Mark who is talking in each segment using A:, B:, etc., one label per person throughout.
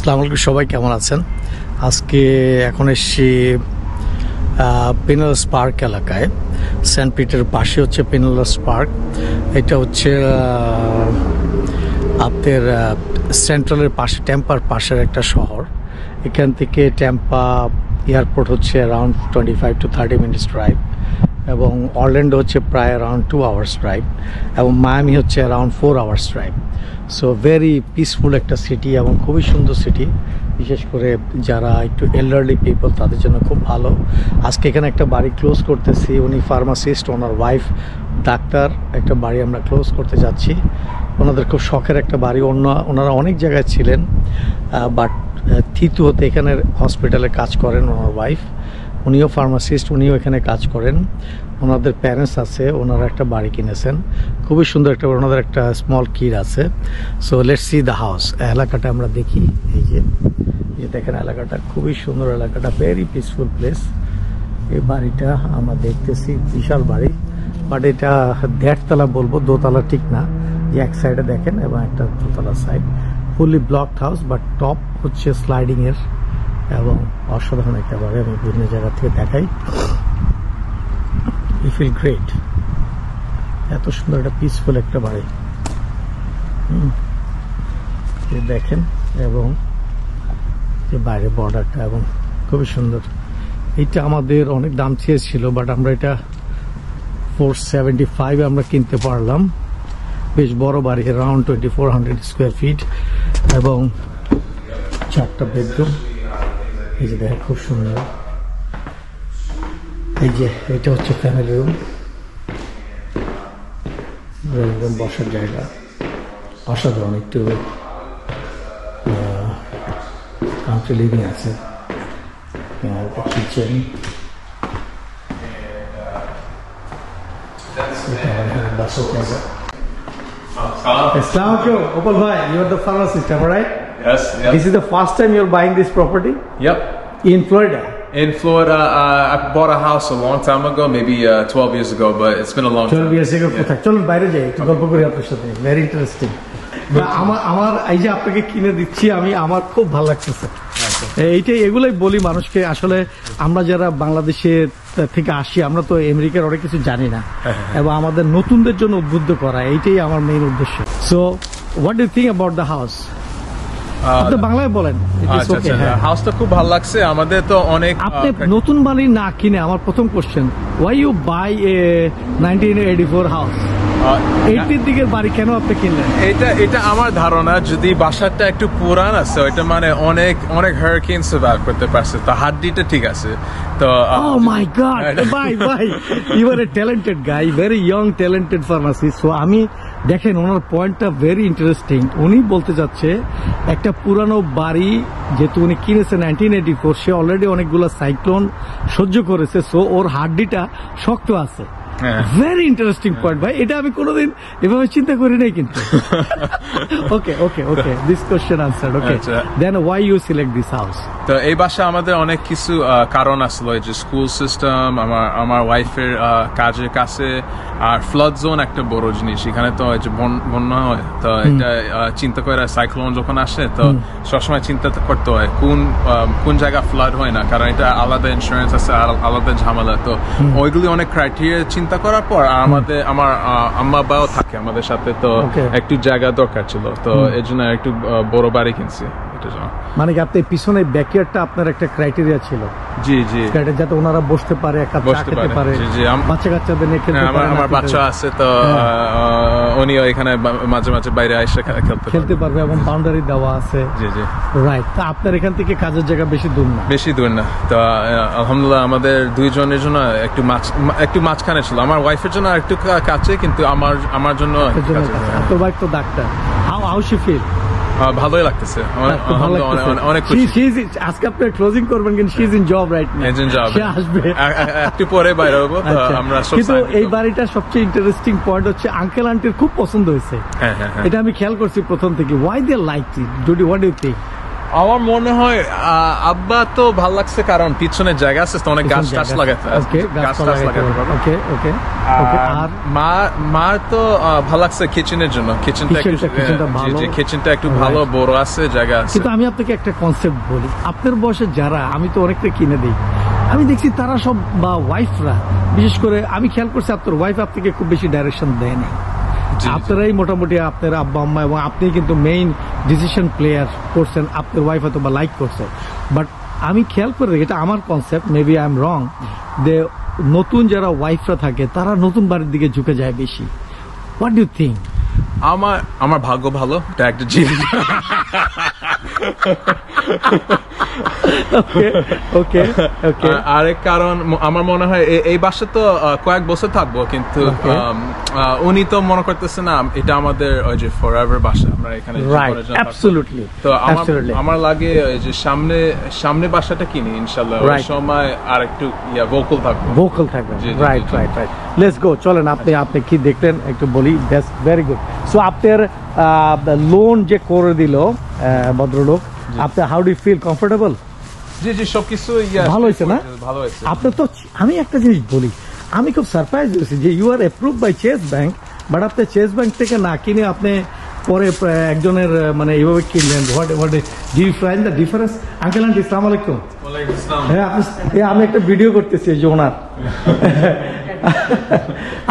A: আসসালামু আলাইকুম, সবাই কেমন আছেন? আজকে এখন এসেছি পিনেলাস পার্ক এলাকায়। সেন্ট পিটার পাশে হচ্ছে পিনেলাস পার্ক। এটা হচ্ছে আপনার সেন্ট্রালের পাশে, টেম্পার পাশের একটা শহর। এখান থেকে টেম্পা এয়ারপোর্ট হচ্ছে অ্যারাউন্ড 25 to 30 minutes ড্রাইভ, এবং অরল্যান্ডো হচ্ছে প্রায় অ্যারাউন্ড 2 hours ড্রাইভ, এবং মায়ামি হচ্ছে around 4 hours drive. So very peaceful একটা সিটি এবং খুবই সুন্দর সিটি, বিশেষ করে যারা একটু এল্ডারলি পিপল তাদের জন্য খুব ভালো। আজকে এখানে একটা বাড়ি ক্লোজ করতেছি। উনি ফার্মাসিস্ট, ওনার ওয়াইফ ডাক্তার। একটা বাড়ি আমরা ক্লোজ করতে যাচ্ছি। ওনাদের খুব শখের একটা বাড়ি। ওনারা অনেক জায়গায় ছিলেন, বাট থিতু হতে এখানের হসপিটালে কাজ করেন ওনার ওয়াইফ। উনিও ফার্মাসিস্ট, উনিও এখানে কাজ করেন। ওনাদের প্যারেন্টস আছে, ওনারা একটা বাড়ি কিনেছেন। খুবই সুন্দর একটা, ওনাদের একটা স্মল কিড আছে। So let's see the house. এলাকাটা আমরা দেখি। এই যে দেখেন, এলাকাটা খুবই সুন্দর, এলাকাটা ভেরি পিসফুল প্লেস। এই বাড়িটা আমরা দেখতেছি, বিশাল বাড়ি, বাট এটা 1.5 তলা বলবো, 2 তলা ঠিক না। যে এক সাইডে দেখেন, এবং একটা 2 তলা side, fully blocked house, but top হচ্ছে স্লাইডিং এর, এবং অসাধারণ একটা বাড়ি। আমি বিভিন্ন জায়গা থেকে দেখাই। You feel great. এত সুন্দর একটা পিসফুল একটা বাড়ি দেখেন, এবং যে বাইরে বর্ডারটা, এবং খুবই সুন্দর। এইটা আমাদের অনেক দাম চেয়েছিল, বাট আমরা এটা 475 আমরা কিনতে পারলাম। বেশ বড় বাড়ি, অ্যারাউন্ড 2400 স্কোয়ার ফিট, এবং 4টা বেডরুম। এই যে দেখেন, খুব সুন্দর। এই যে এটা হচ্ছে ফ্যামিলি রুম, বসার জায়গা অসাধারণ। একটু কান্ট্রি লিভিং আছে, কিচেন, বাসর জায়গা। Assalamualaikum, Opal bhai, you are the pharmacist, am I right?
B: Yes.
A: This is the first time you're buying this property?
B: Yep.
A: In Florida?
B: In Florida, I bought a house a long time ago, maybe 12 years ago, but it's been a long
A: 12
B: time.
A: years ago. কোথায়? চলুন বাইরে যাই, একটু গল্প করি আপনার সাথে। Very interesting. আমার এই যে আপনাকে কিনে দিচ্ছি, আমার খুব ভালো লাগতেছে। এগুলোই বলি মানুষকে। আসলে আমরা যারা বাংলাদেশে থেকে আসি, আমরা তো আমেরিকার অনেক কিছু জানি না, এবং আমাদের নতুনদের জন্য উদ্বুদ্ধ করা, এইটাই আমার মেইন উদ্দেশ্য। So what do you think about the house? আপনি বাংলায় বলেন।
B: হাউসটা খুব ভালো লাগছে। আমাদের তো অনেক,
A: আপনি নতুন বাড়ি না কিনে, আমার প্রথম question, why you buy a 1984 house? 80 দিকের বাড়ি কেন আপনি কিনলেন?
B: এটা আমার ধারণা, যদি বাসাটা একটু পুরান আছে, ওইটা মানে অনেক হারিকেন সার্ভাইভ করতে পারছে, তো হাড্ডিটা ঠিক আছে। তো
A: oh my god, ভাই you are a talented guy, very young talented pharmacist. So আমি দেখেন, ওনার পয়েন্টটা ভেরি ইন্টারেস্টিং। উনি বলতে যাচ্ছে, একটা পুরানো বাড়ি যেহেতু উনি কিনেছে 1984, সে অলরেডি অনেকগুলো সাইক্লোন সহ্য করেছে, সো ওর হাড্ডিটা শক্ত আছে। ভেরি ইন্টারেস্টিং পয়েন্ট ভাই, এটা আমি কোনোদিন এভাবে চিন্তা করি নাই কিন্তু। Okay this question answered. Okay, then why you select this house?
B: তো এই বাসা আমাদের অনেক কিছু কারণ আসলো, যে স্কুল সিস্টেম, আমার ওয়াইফের কাজের কাছে, আর ফ্লাড জোন একটা বড় জিনিস এখানে। তো যে বন্যা হয়, তো এটা চিন্তা করে, সাইক্লোন যখন আসে, তো সবসময় চিন্তা করতে হয় কোন জায়গা ফ্লাড হয় না, কারণ এটা আলাদা ইন্স্যুরেন্স আছে, আলাদা ঝামেলা। তো ওইগুলি অনেক ক্রাইটেরিয়া চিন্তা করার পর, আমার আম্মা বাবাও থাকে আমাদের সাথে, তো একটু জায়গা দরকার ছিল, তো এর জন্য একটু বড় বাড়ি কিনছি।
A: মানে কি আপনি পিছনে ব্যাকইয়ার্ডটা আপনার একটা ক্রাইটেরিয়া ছিল?
B: জি,
A: যাতে ওনারা বসতে পারে, এক কাপ চা খেতে পারে, বাচ্চা কাচ্চাদের নিয়ে খেলতে পারে।
B: আমার বাচ্চা আছে, তো উনিও এখানে মাঝে মাঝে বাইরে এসে
A: খেলতে পারবে, এবং বাউন্ডারি দেওয়া আছে।
B: জি,
A: রাইট। তো আপনার এখান থেকে কাজের জায়গা বেশি দূর না? তো আলহামদুলিল্লাহ আমাদের দুইজনের জন্য একটু মাঝখানে ছিল। আমার ওয়াইফের জন্য একটু কাছে, কিন্তু আমার জন্য। আপনার ওয়াইফ তো ডাক্তার। How she feel?
B: ভালোই লাগতেছে, অনেক
A: আজকে আপনি ক্লোজিং করবেন, কিন্তু she is in job right now. সে আসবে
B: একটু পরে বাইরে হবো। আমরা
A: কিন্তু এই বাড়িটার সবচেয়ে ইন্টারেস্টিং পয়েন্ট হচ্ছে, আঙ্কেল আন্টির খুব পছন্দ হয়েছে। এটা আমি খেয়াল করছি প্রথম থেকে। Why they like it? What do you think?
B: আমার মনে হয় আব্বা তো ভাল লাগছে কারণ পিছনে জায়গা আছে তো অনেক গাছ টাছ লাগাতে গাছ টাছ লাগাতে পারবো।
A: ওকে ওকে
B: আর মা তো ভাল লাগছে কিচেনের জন্য কিচেনটা একটু ভালো বড় আছে জায়গা আছে।
A: কিন্তু আমি আপনাকে একটা কনসেপ্ট বলি, আপনার বয়সে যারা, আমি তো অনেকটা কিনে দিই, আমি দেখছি তারা সব বা ওয়াইফরা বিশেষ করে আমি খেয়াল করছি আপনার ওয়াইফ আপনাকে খুব বেশি ডাইরেকশন দেয় না। আপনারাই মোটামুটি আপনার আব্বা আম্মা এবং আপনি কিন্তু মেইন ডিসিশন প্লেয়ার করছেন, আপনার ওয়াইফ হয়তো বা লাইক করছে। বাট আমি খেয়াল করে দেখি, এটা আমার কনসেপ্ট, মেবি আই এম রং, যে নতুন যারা ওয়াইফরা থাকে তারা নতুন বাড়ির দিকে ঝুঁকে যায় বেশি। What do think?
B: আমার ভাগ্য ভালো, এটা একটা জীবন। আরেক কারণ আমার মনে হয় এই বাসা তো কয়েক বছর থাকবো, কিন্তু উনি তো মনে করতেছে না এটা আমাদের ওই যে ফরএভার বাসা, আমরা এখানে তো আমার লাগে যে সামনে বাসাটা কিনি ইনশাআল্লাহ, ওই সময় আরেকটু ভোকাল থাকবে।
A: Right right right, let's go. চলেন আপনি কি দেখলেন একটু বলি। That's very good. সো আপনার লোন যে করে দিল ভদ্রলোক, আপনি হাউ ডু ফিল? কমফোর্টেবল?
B: জি জি, সবকিছু
A: ভালো হয়েছে না?
B: ভালো হয়েছে।
A: আপনি তো, আমি একটা জিনিস বলি, আমি খুব সারপ্রাইজ হয়েছি যে you are approve by Chase Bank, but আপনি চেস ব্যাংক থেকে না কিনে আপনি পরে একজনের মানে এইভাবে কিনলেন। What do you find the difference? Uncle aunty আসসালামু আলাইকুম। হ্যাঁ, আমি একটা ভিডিও করতেছি এই যে ওনার।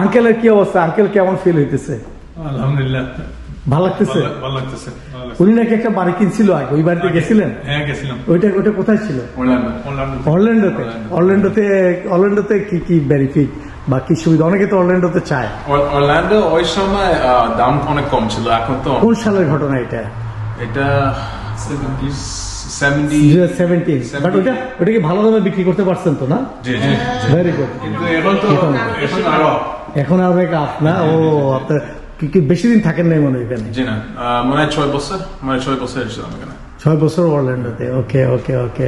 A: আঙ্কেলের কি অবস্থা? আঙ্কেল কেমন ফিল হইতেছে?
C: আলহামদুলিল্লাহ
A: ভালো লাগতেছে। উনি নাকি একটা বাড়ি কিনছিল আগে, ওই বাড়িতে গেছিলেন?
C: হ্যাঁ গেছিলাম।
A: ওইটা কোথায় ছিল? অরল্যান্ডোতে কি কি বেনিফিট বা কি সুবিধা? অনেকে তো অরল্যান্ডোতে চায়।
B: অরল্যান্ডো ওই সময় দাম অনেক কম ছিল, এখন তো।
A: কোন সালের ঘটনা এটা?
B: এটা
A: 17। বাট ওটা কি ভালো দামে বিক্রি করতে পারছেন তো? না, ভেরি গুড। এখন আর অনেক আপ না? ও আপনার কি বেশি দিন থাকেন নাই মনে হয় এখানে?
B: জি না, মনে হয় 6 বছর এসেছিলাম এখানে।
A: 6 বছর অরল্যান্ডোতে। ওকে।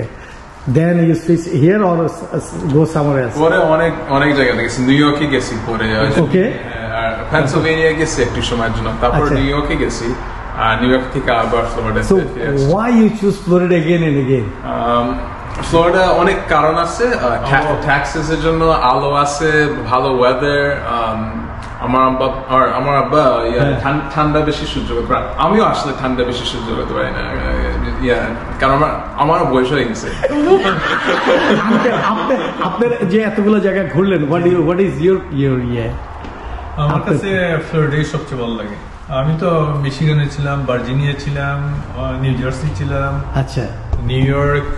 A: Then you switch here or go somewhere else?
B: পরে অনেক জায়গা গেছি, নিউ ইয়র্কে গেছি, পরে
A: ওকে,
B: আর পেনসিলভেনিয়া গেছি একটু সময়ের জন্য, তারপর নিউ ইয়র্কে গেছি, আর নিউ ইয়র্ক থেকে আবার Florida.
A: So why you choose Florida again and again?
B: Florida অনেক কারণ আছে। ট্যাক্সেস এর জন্য, আলো আছে, ভালো ওয়েদার। আমার আব্বা ঠান্ডা বেশি সহ্য করতে পারে, আমিও আসলে ঠান্ডা বেশি সহ্য করতে পারি না, কারণ আমার বয়স হয়ে গেছে।
A: আপনার যে এতগুলো জায়গা ঘুরলেন, হোয়াট ইজ ইউর
C: আমার কাছে ফ্লোরিডাই সবচেয়ে ভালো লাগে। আমি তো মিশিগানে ছিলাম, ভার্জিনিয়া ছিলাম, নিউ জার্সি ছিলাম,
A: আচ্ছা,
C: নিউ ইয়র্ক,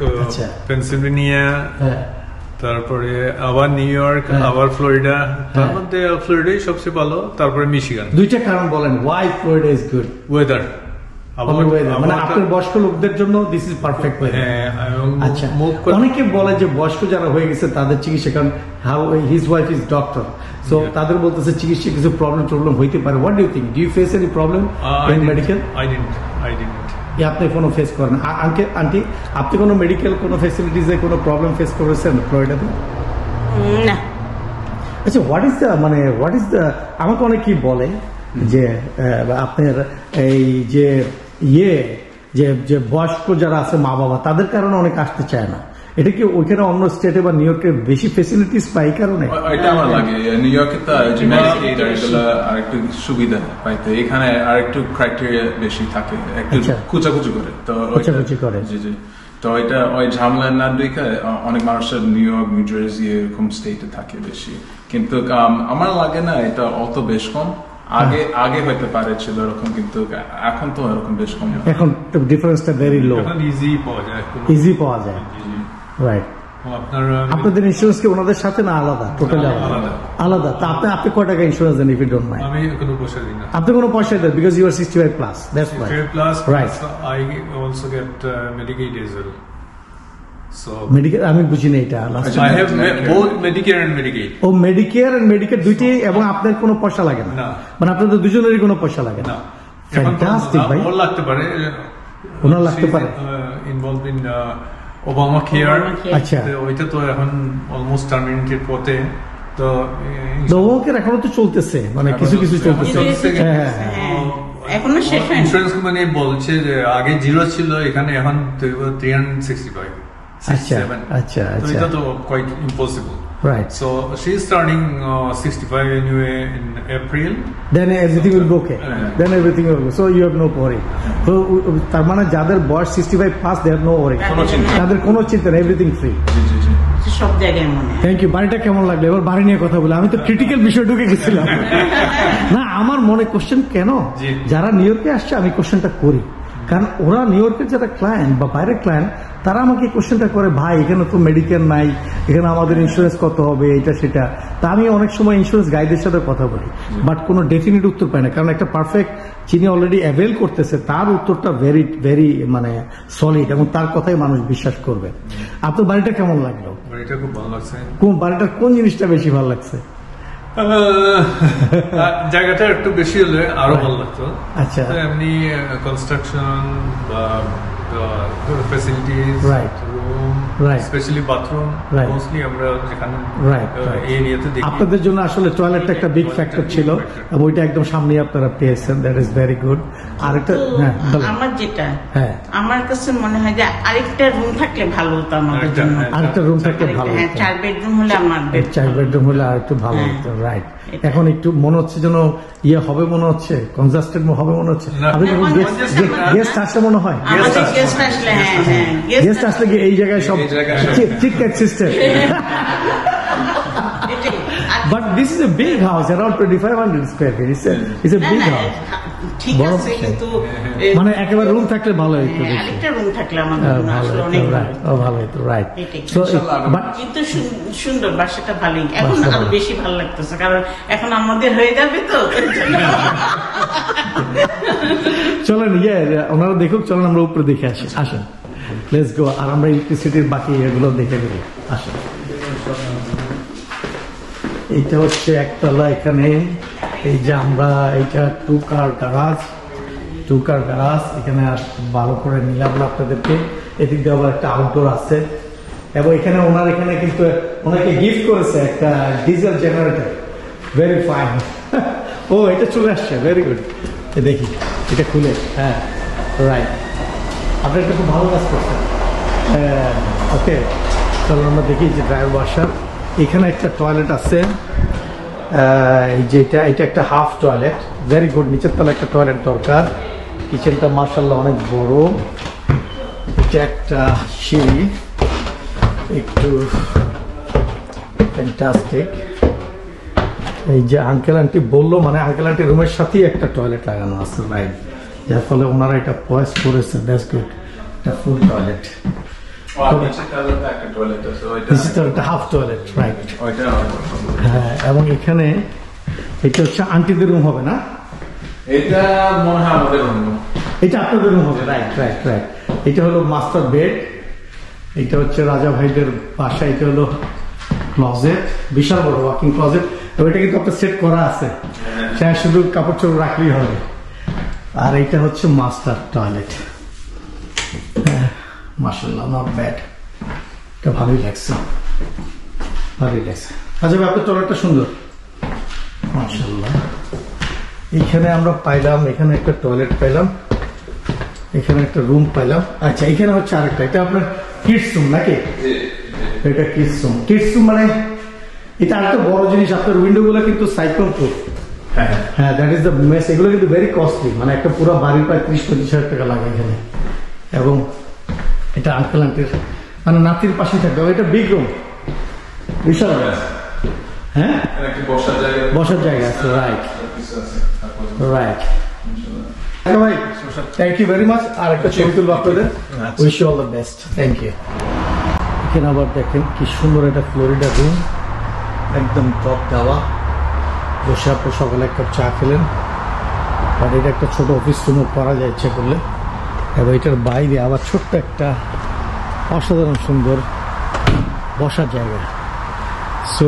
C: পেনসিলভেনিয়া, তারপরে আবার নিউ ইয়র্ক, আবার ফ্লোরিডা। তার মধ্যে ফ্লোরিডাই সবচেয়ে ভালো, তারপরে মিশিগান।
A: দুইটা কারণ বলেন why Florida is good.
C: Weather,
A: মানে আপনার বয়স্ক লোকদের জন্য দিস ইজ পারফেক্ট ওয়েদার। আচ্ছা, অনেকে বলে যে বয়স্ক যারা হয়ে গেছে তাদের চিকিৎসা, কারণ how his wife is doctor, so তাদের বলতেছে চিকিৎসা কিছু প্রবলেম হইতে পারে। What do you think? Do you face any problem in medical?
C: I didn't.
A: আপনি কোনো ফেস করেন? আন্টি, আপনি কোনো মেডিকেল কোনো ফ্যাসিলিটিসে কোনো প্রবলেম ফেস করেছেন ফ্লোরিডাতে?
D: না।
A: আচ্ছা, হোয়াট ইজ দ্য আমাকে অনেকে বলে যে আপনার এই যে বয়স্ক যারা আছে মা বাবা, তাদের কারণে অনেক আসতে চায় না। এটা কি ওইখানে অন্য স্টেটে বা নিউ ইয়র্কে বেশি ফেসিলিটিস পাই কারণে?
B: এটা আমার লাগে নিউ ইয়র্কে তো মেডিকেড আর এগুলো আরেকটু সুবিধা পাইতে, এখানে আরেকটু ক্রাইটেরিয়া বেশি থাকে, একটু কুচাকুচি করে। তো জি, তো এটা ওই ঝামেলা না দেখে অনেক মানুষের নিউ ইয়র্ক, নিউ জার্সি এরকম স্টেটে থাকে বেশি, কিন্তু আমার লাগে না এটা অত বেশ কম। আগে হইতে পারে ছিল এরকম, কিন্তু এখন তো এরকম বেশ কম।
A: এখন ডিফারেন্সটা ভেরি লো,
C: ইজি পাওয়া যায়।
A: রাইট। আপনাদের ইন্স্যুরেন্স কি ওনাদের সাথে না আলাদা? টোটালি আলাদা। তা আপনি কয় টাকা ইন্স্যুরেন্স দেন ইফ ইউ ডোন্ট মাইন্ড?
C: আমি কোনো পয়সা দিই না।
A: আপনি কোনো পয়সা দেন because you are 65 plus, that's right.
C: 65 plus, I also get Medicaid as well. So
A: medical আমি বুঝি না এটা।
C: I have both Medicare and Medicaid.
A: ও মেডিকেয়ার এন্ড মেডিকেড দুইটাই, এবং আপনার কোনো পয়সা লাগে না? মানে আপনাদের দুজনেরই কোনো পয়সা লাগে না? ফ্যান্টাস্টিক ভাই।
C: ওনার লাগতে পারে ইনভলভ ইন ওবামা কেয়ার।
A: আচ্ছা,
C: ওইটা তো এখন অলমোস্ট টার্মিনেটেড পথে। তো
A: ওকে এখনো তো চলতেছে, মানে কিছু চলতেছে।
D: এখনো শেষ হয়নি।
C: ইন্স্যুরেন্স কোম্পানি বলছে যে আগে 0 ছিল, এখানে এখন 365
A: আচ্ছা
C: 67
A: আচ্ছা
C: তো
A: আচ্ছা
C: এটা তো quite impossible.
A: right
C: So she is turning 65 anyway in April.
A: then everything will be okay then everything will be so you have no worry so তার মানে যাদের বয়স 65 pass they have no worry
B: কোনো চিন্তা নেই।
A: তাদের কোনো চিন্তা নেই এভরিথিং ফ্রি
D: সব জায়গায় মনে হয়।
A: থ্যাংক ইউ বাড়িটা কেমন লাগলো এবার বাড়ি নিয়ে কথা বলে আমি তো ক্রিটিক্যাল বিষয় ঢুকে গেছিলাম না আমার মনে কোশ্চেন কেন
C: জি।
A: যারা নিউ ইয়র্কে আসছে আমি কোশ্চেনটা করি কারণ ওরা নিউ ইয়র্কের যারা ক্লায়েন্ট বা বাইরের ক্লায়েন্ট তারা আমাকে কোশ্চেনটা করে ভাই এখানে তো মেডিকেল নাই এখানে আমাদের ইন্স্যুরেন্স কত হবে এটা সেটা তা আমি অনেক সময় ইন্স্যুরেন্স গাইডের সাথে কথা বলি বাট কোনো ডেফিনিট উত্তর পাই না কারণ একটা পারফেক্ট যিনি অলরেডি অ্যাভেল করতেছে তার উত্তরটা ভেরি ভেরি মানে সলিড এবং তার কথাই মানুষ বিশ্বাস করবে আপনার বাড়িটা কেমন লাগলো
C: এটা খুব ভালো লাগছে।
A: কোন বাড়িটার কোন জিনিসটা বেশি ভালো লাগছে
C: জায়গাটা একটু বেশি হলে আরো ভালো লাগতো।
A: আচ্ছা
C: তো এমনি কনস্ট্রাকশন বা facilities
A: Right.
C: Room
A: Right.
C: Specially bathroom
A: Right.
C: Mostly আমরা যেখানে
A: Right, right.
C: এই এরিয়াতে দেখি
A: আপনাদের জন্য আসলে টয়লেটটা একটা বিগ ফ্যাক্টর ছিল এবং ওইটা একদম সামনে আপনারা পেয়েছেন দ্যাট ইজ ভেরি গুড আরেকটা হ্যাঁ বলেন।
D: আমার যেটা
A: হ্যাঁ
D: আমার কাছে মনে হয় যে আরেকটা রুম থাকলে ভালো হতো আমাদের
C: আরেকটা,
D: জন্য।
C: হ্যাঁ।
A: আরেকটা রুম থাকলে ভালো
D: হ্যাঁ,
A: হতো
D: 4 বেডরুম হলে আমার
A: এর 4 বেডরুম হলে আর একটু ভালো
D: হ্যাঁ।
A: হতো রাইট
D: এটা।
A: এখন একটু মনে হচ্ছে যেন ইয়ে হবে মনে হচ্ছে কনজাস্টেড হবে মনে হচ্ছে
C: না,
A: আপনি যখন
C: congested না।
A: গেস্ট আসলে মনে হয়
D: আমাদের গেস্ট আসলে হ্যাঁ হ্যাঁ
A: গেস্ট আসলে কি এই জায়গায় সব
B: এই জায়গায় সব-
A: চিটক্যাট সিস্টেম
D: এটাই। আর
A: But this is a big house, around 2500 square feet. It's a
D: না,
A: big
D: না,
A: house.
D: ঠিক
A: বড়
D: আছে
A: বিষয়।
D: কিন্তু
A: মানে একেবারে রুম থাকলে ভালো হতো
D: হ্যাঁ,
A: বেশি।
D: আরেকটা রুম থাকলে আমাদের জন্য
A: ভালো
D: আসলে
A: হতো
D: অনেক ভালো।
A: রাইট ভালো হতো রাইট
D: এটাই।
A: সো
B: ইনশাআল্লাহ
A: বাট
D: কিন্তু সুন্দর বাসাটা ভালোই এখন
A: বাসা
D: আরো
A: ভালো।
D: বেশি ভালো লাগতেছে কারণ এখন আমাদের হয়ে যাবে তো এর জন্য।
A: চলেন ওনারা দেখুক চলেন আমরা উপরে দেখে আসি আসেন লেটস গো আর আমরা ইলেকট্রিসিটির বাকি এগুলো দেখে দেবো আসেন এইটা হচ্ছে একতলা এখানে এই যে আমরা এইটা টু কার গ্যারাজ এখানে আর ভালো করে নিলাম না আপনাদেরকে এদিক দিয়ে আবার একটা আউটডোর আছে এবং এখানে ওনার এখানে কিন্তু ওনাকে গিফট করেছে একটা ডিজেল জেনারেটর ভেরি ফাইন ও এটা চলে আসছে ভেরি গুড দেখি এটা খুলে হ্যাঁ রাইট আপনি একটা খুব ভালো কাজ করছেন হ্যাঁ ওকে চলো আমরা দেখি যে ড্রাইভার বাসার এখানে একটা টয়লেট আছে এই যে এটা একটা হাফ টয়লেট ভেরি গুড নিচের তলা একটা টয়লেট দরকার কিচেনটা মার্শাল্লাহ অনেক বড় এটা একটা সিঁড়ি একটু ফ্যান্টাস্টিক এই যে আঙ্কেল আন্টি বললো মানে আঙ্কেল আন্টি রুমের সাথেই একটা টয়লেট লাগানো আছে রাইট যার ফলে ওনারা এটা পয়েস করেছে দ্যাটস গুড এটা ফুল টয়লেট
B: একটা টয়লেট আছে
A: দিস ইজ একটা হাফ টয়লেট রাইট
B: ওইটা
A: হ্যাঁ এবং এখানে এটা হচ্ছে আন্টিদের রুম হবে না
B: এটা মনে হয় আমাদের অন্য
A: এটা আপনাদের রুম হবে রাইট রাইট রাইট এটা হলো মাস্টার বেড এটা হচ্ছে রাজা ভাইদের বাসা এটা হলো ক্লজেট বিশাল বড় ওয়াকিং ক্লজেট ওইটা কিন্তু আপনার সেট করা আছে হ্যাঁ শুধু কাপড় চোপড় রাখলেই হবে আর এইটা হচ্ছে মাস্টার টয়লেট মাশাআল্লাহ নট ব্যাড এটা ভালোই লাগছে আচ্ছা ভাই আপনার টয়লেটটা সুন্দর মাশাআল্লাহ এখানে আমরা পাইলাম এখানে একটা টয়লেট পাইলাম এখানে একটা রুম পাইলাম আচ্ছা এখানে হচ্ছে আরেকটা এটা আপনার কিডস রুম নাকি এটা কিডস রুম মানে এটা আরেকটা বড় জিনিস আপনার উইন্ডো গুলো কিন্তু সাইক্লোন প্রুফ হ্যাঁ দ্যাট ইজ দ্য মেস এগুলো কিন্তু ভেরি কস্টলি মানে একটা পুরো বাড়ির প্রায় 30-35 হাজার টাকা লাগে এখানে এবং এটা আঙ্কেল আন্টির মানে নাতির পাশে থাকবে এটা বিগ রুম বিশাল হ্যাঁ
B: একটা বসার জায়গা
A: বসার জায়গা আছে রাইট রাইট ভাই থ্যাংক ইউ ভেরি মাচ আর একটা ছবি তুলবো আপনাদের wish you all the best thank you এখানে আবার দেখেন কি সুন্দর একটা ফ্লোরিডা রুম একদম টপ দেওয়া বসে আপনি সকালে এক কাপ চা খেলেন আর এটা একটা ছোট অফিস রুমও করা যায় ইচ্ছে করলে এবং এটার বাইরে আবার ছোট্ট একটা অসাধারণ সুন্দর বসার জায়গা সো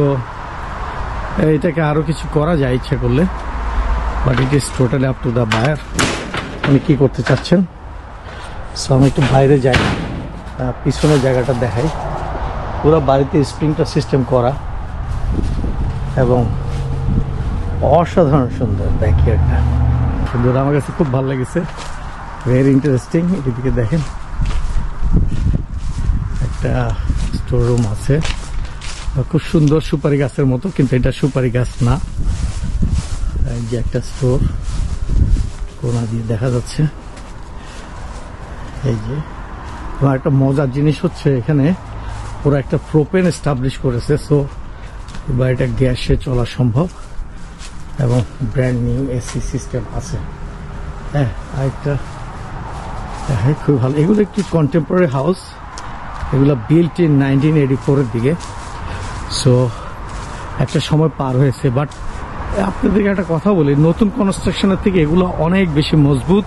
A: এটাকে আরও কিছু করা যায় ইচ্ছে করলে but it is totally up to the buyer উনি কী করতে চাচ্ছেন সো আমি একটু বাইরে যাই পিছনের জায়গাটা দেখাই পুরো বাড়িতে স্প্রিংটার সিস্টেম করা এবং অসাধারণ সুন্দর ব্যাকইয়ার্ডটা সুন্দর, আমার কাছে খুব ভালো লেগেছে, ভেরি ইন্টারেস্টিং। এদিকে দেখেন একটা স্টোর রুম আছে, খুব সুন্দর, সুপারি গাছের মতো, কিন্তু এটা সুপারি গাছ না। এই যে একটা স্টোর কোনা দিয়ে দেখা যাচ্ছে। এই যে একটা মজার জিনিস হচ্ছে এখানে ওরা একটা প্রোপেন এস্টাবলিশ করেছে, সো বাড়িটা গ্যাসে চলা সম্ভব এবং ব্র্যান্ড নিউ এসি সিস্টেম আছে। হ্যাঁ, আরেকটা হ্যাঁ খুব ভালো। এগুলো একটু কন্টেম্পোরারি হাউস, এগুলো বিল্ট ইন 1984 এর দিকে, সো একটা সময় পার হয়েছে। বাট আপনাদেরকে একটা কথা বলি, নতুন কনস্ট্রাকশনের থেকে এগুলো অনেক বেশি মজবুত।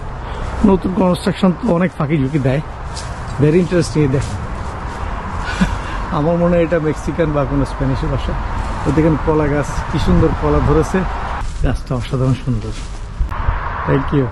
A: নতুন কনস্ট্রাকশন তো অনেক ফাঁকি ঝুঁকি দেয়। Very interesting. দেখেন, আমার মনে হয় এটা মেক্সিকান বা কোনো স্প্যানিশের ভাষা। তো দেখেন কলা গাছ, কি সুন্দর কলা ধরেছে, গাছটা অসাধারণ সুন্দর। Thank you.